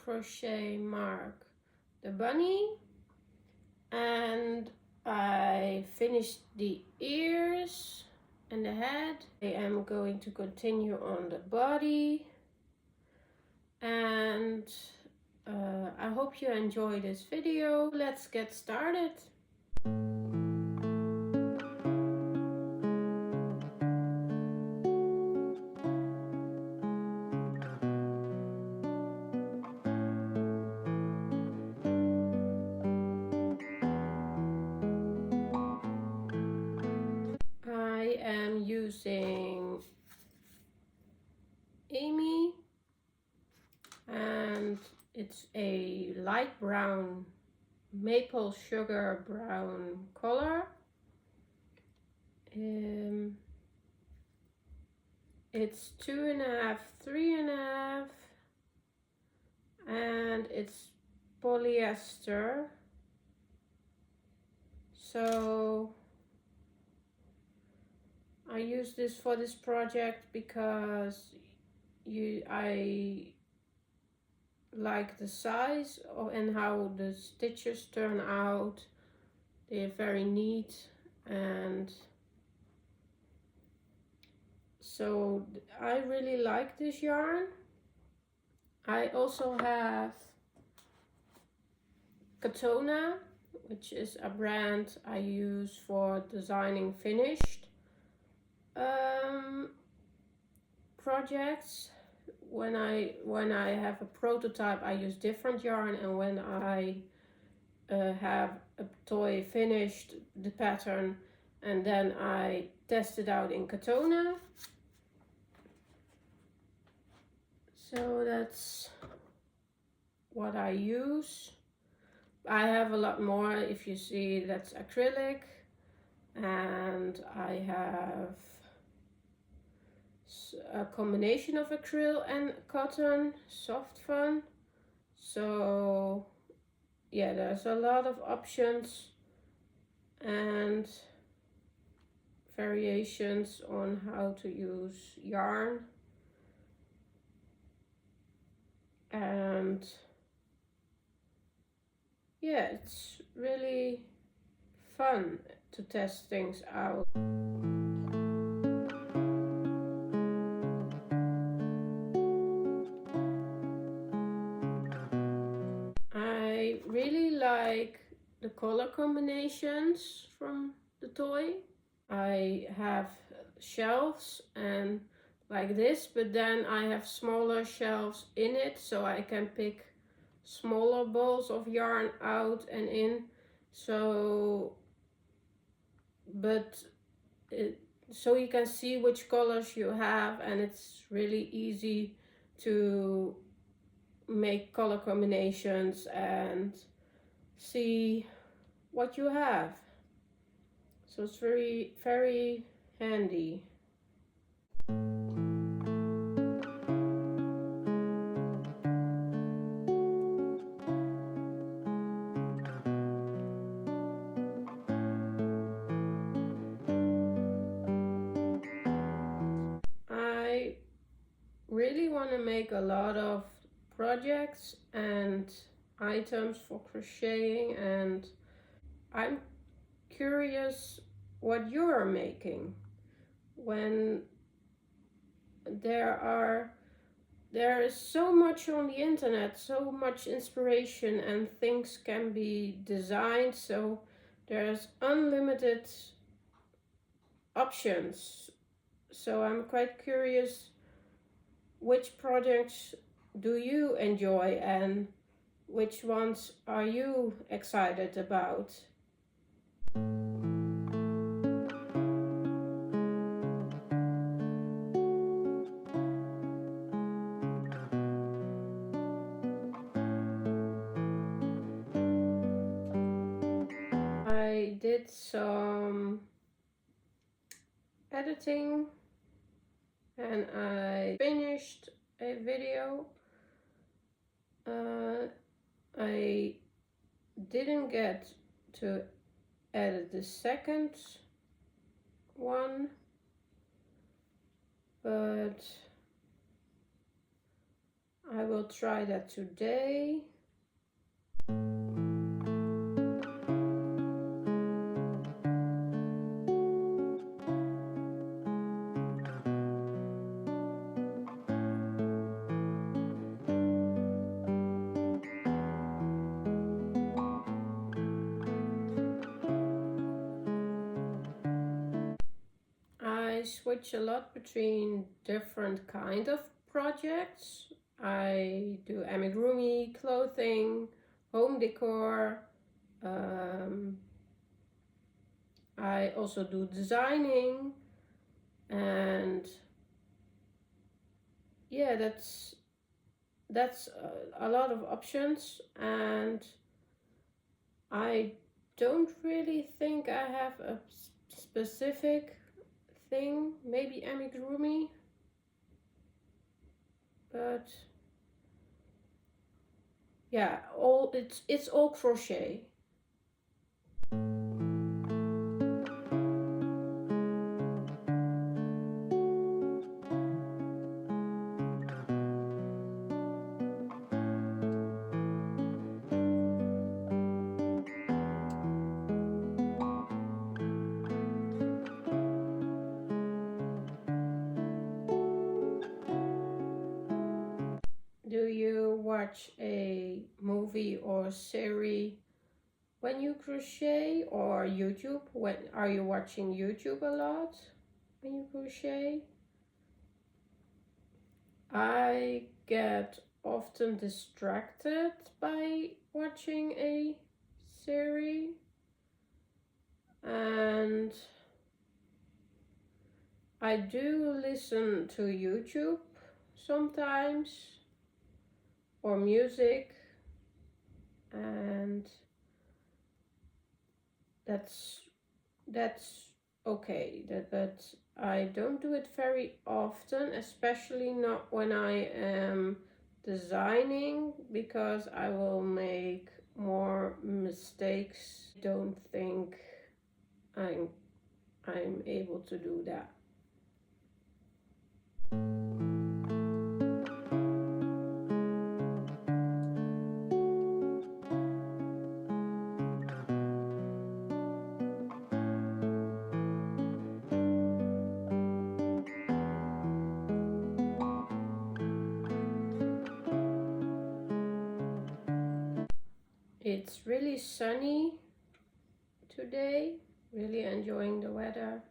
Crochet Mark the bunny, and I finished the ears and the head. I am going to continue on the body, and I hope you enjoy this video. Let's get started. I am using Amy, and it's a light brown maple sugar brown color. It's 2.5, 3.5, and it's polyester. So I use this for this project because I like the size and how the stitches turn out. They're very neat, and so I really like this yarn. I also have Katona, which is a brand I use for designing finished projects. When I have a prototype, I use different yarn, and when I have a toy finished, the pattern, and then I test it out in Katona. So that's what I use. I have a lot more. If you see, that's acrylic, and I have a combination of acrylic and cotton, soft fun. So yeah, there's a lot of options and variations on how to use yarn, and yeah, it's really fun to test things out. I really like the color combinations from the toy. I have shelves and like this, but then I have smaller shelves in it, so I can pick smaller balls of yarn out and in. So so you can see which colors you have, and it's really easy to make color combinations and see what you have. So it's very, very handy. I really want to make a lot of projects and items for crocheting, and I'm curious what you're making. When there is so much on the internet, so much inspiration, and things can be designed, so there's unlimited options. So I'm quite curious, which projects do you enjoy and which ones are you excited about? I did some editing and I finished a video. I didn't get to edit the second one, but I will try that today. I switch a lot between different kind of projects. I do amigurumi, clothing, home decor. I also do designing, and yeah, that's a lot of options, and I don't really think I have a specific thing. Maybe amigurumi, but yeah, it's all crochet. Do you watch a movie or series when you crochet, or YouTube? When are you watching YouTube a lot when you crochet? I get often distracted by watching a series, and I do listen to YouTube sometimes, or music, and that's okay. But I don't do it very often, especially not when I am designing, because I will make more mistakes. Don't think I'm able to do that. It's really sunny today, really enjoying the weather.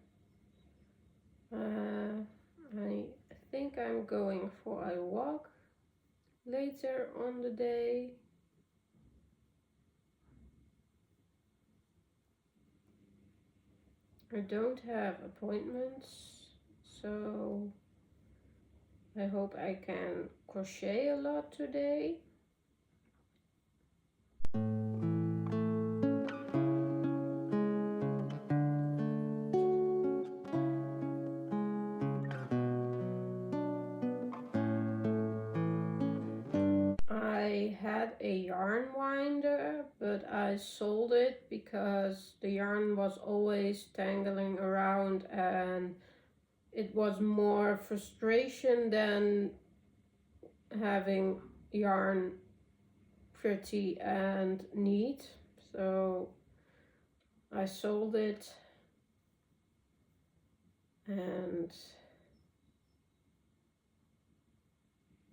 I think I'm going for a walk later on the day. I don't have appointments, so I hope I can crochet a lot today. I had a yarn winder, but I sold it because the yarn was always tangling around, and it was more frustration than having yarn pretty and neat. So I sold it, and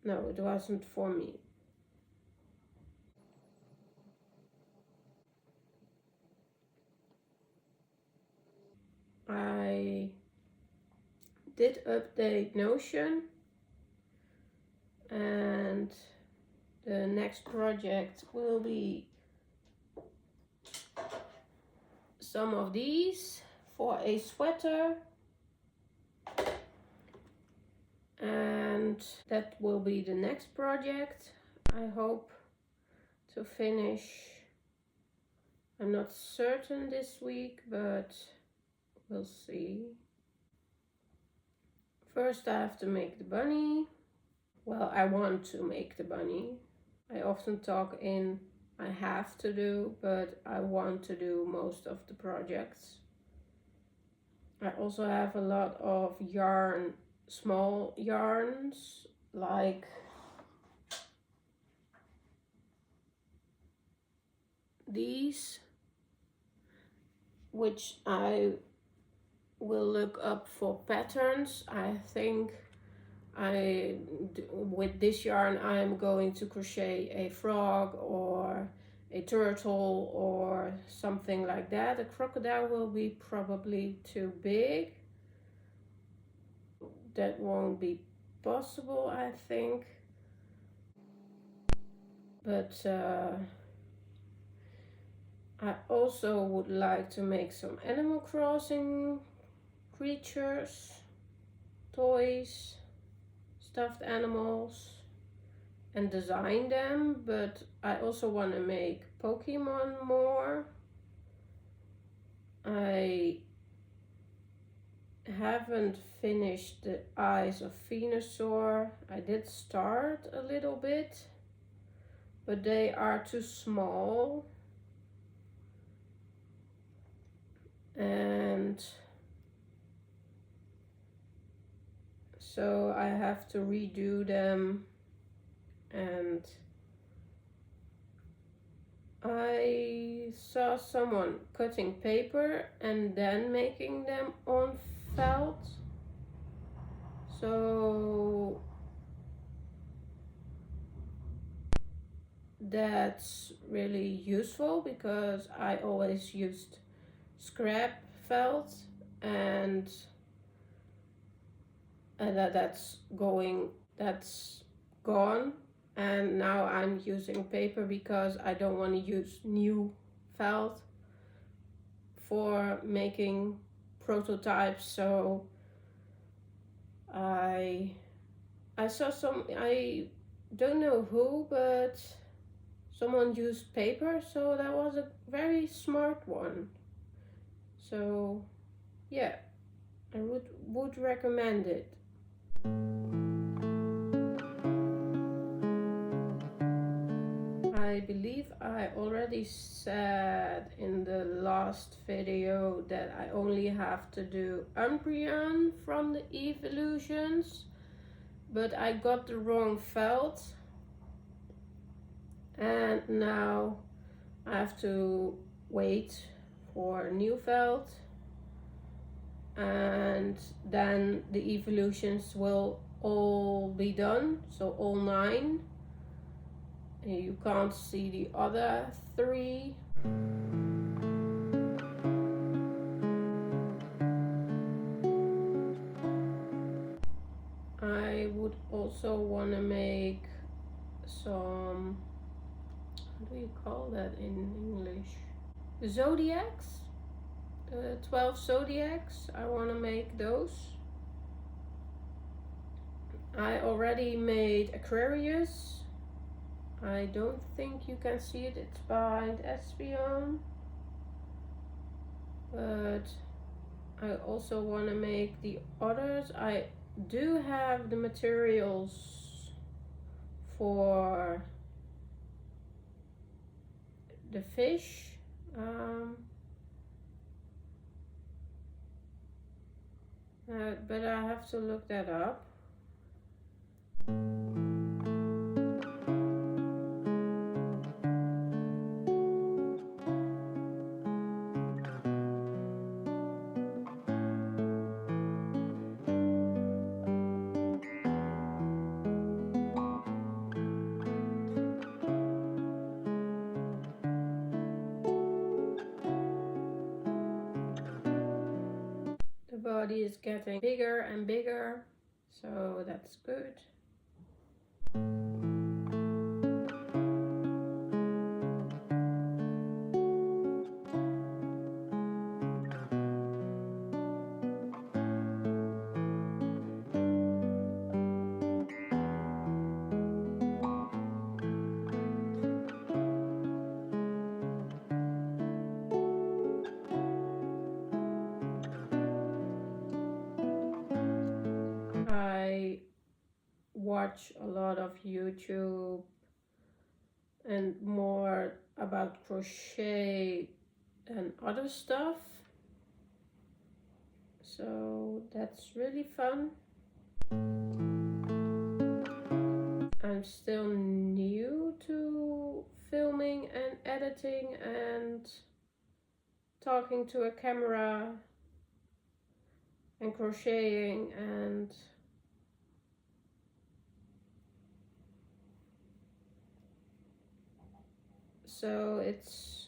no, it wasn't for me. I did update Notion, and the next project will be some of these for a sweater, and that will be the next project. I hope to finish. I'm not certain this week, but we'll see. First I have to make the bunny. Well, I want to make the bunny. I often talk in I have to do, but I want to do most of the projects. I also have a lot of yarn, small yarns, like these, which I will look up for patterns. I think with this yarn I'm going to crochet a frog or a turtle or something like that. A crocodile will be probably too big. That won't be possible, I think. But I also would like to make some Animal Crossing creatures, toys, stuffed animals, and design them. But I also want to make Pokemon more. I haven't finished the Eyes of Venusaur. I did start a little bit, but they are too small. And so I have to redo them, and I saw someone cutting paper and then making them on felt. So that's really useful because I always used scrap felt, and that's gone, and now I'm using paper because I don't want to use new felt for making prototypes. So I saw I don't know who, but someone used paper, so that was a very smart one. So yeah, I would recommend it. I believe I already said in the last video that I only have to do Umbreon from the Eeveelutions, but I got the wrong felt, and now I have to wait for new felt, and then the Eeveelutions will all be done, so all 9. You can't see the other 3. I would also want to make some, how do you call that in English? The Zodiacs? 12 Zodiacs. I want to make those. I already made Aquarius. I don't think you can see it, it's behind Espion. But I also want to make the others. I do have the materials for the fish. But I have to look that up. The body is getting bigger and bigger, so that's good. I watch a lot of YouTube and more about crochet and other stuff, so that's really fun. I'm still new to filming and editing and talking to a camera and crocheting, and so it's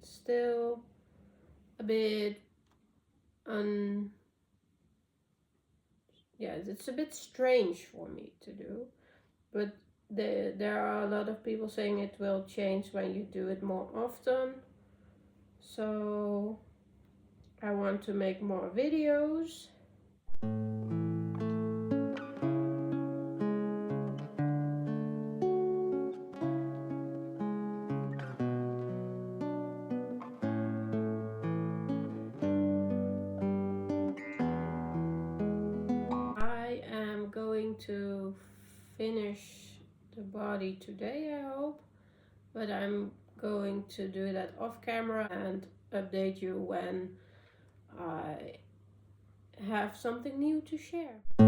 still a bit yeah, it's a bit strange for me to do, but there are a lot of people saying it will change when you do it more often. So I want to make more videos. I am going to finish the body today, I hope, but I'm going to do that off camera and update you when I have something new to share.